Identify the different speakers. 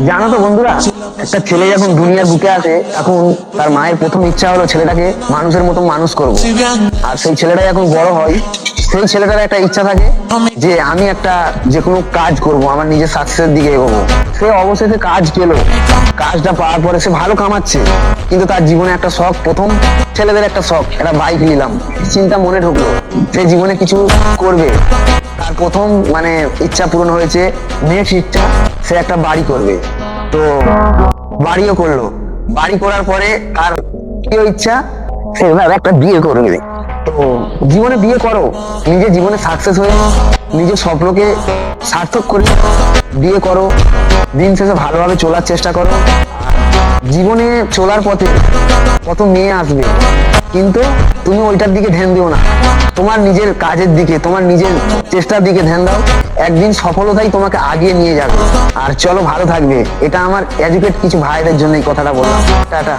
Speaker 1: জানো তো বন্ধুরা, একটা ছেলে যখন দুনিয়ার বুকে আসে তখন তার মায়ের প্রথম ইচ্ছা হলো ছেলেটাকে মানুষের মতো মানুষ করব। আর সেই ছেলেটা যখন বড় হয় সেই ছেলেটার একটা ইচ্ছা থাকে যে আমি একটা যে কোনো কাজ করব, আমার নিজের সাকসেসের দিকে এগোবো। সে অবশেষে কাজ পেলো, কাজটা পাওয়ার পরে সে ভালো কামাচ্ছে, কিন্তু তার জীবনে একটা শখ, প্রথম ছেলেদের একটা শখ, একটা বাইক নিলাম চিন্তা মনে ঢুকলো, সে জীবনে কিছু করবে। তার প্রথম ইচ্ছা পূরণ হয়েছে। নেক্সট ইচ্ছা, সে একটা বাড়ি করবে। তো বাড়িও করলো। বাড়ি করার পরে তার কি ইচ্ছা, সে এবার একটা বিয়ে করবে। তো জীবনে বিয়ে করো, নিজের জীবনে সাকসেস হয়ে নিজের স্বপ্নকে সার্থক করে বিয়ে করো, দিন শেষে ভালোভাবে চলার চেষ্টা করো। জীবনে চলার পথে কত মেয়ে আসবে, কিন্তু তুমি ওইটার দিকে ধ্যান দিও না, তোমার নিজের কাজের দিকে, তোমার নিজের চেষ্টার দিকে ধ্যান দাও। একদিন সফলতাই তোমাকে আগিয়ে নিয়ে যাবে। আর চলো, ভালো থাকবে। এটা আমার এডুকেট কিছু ভাইদের জন্য এই কথাটা বললাম। টাটা।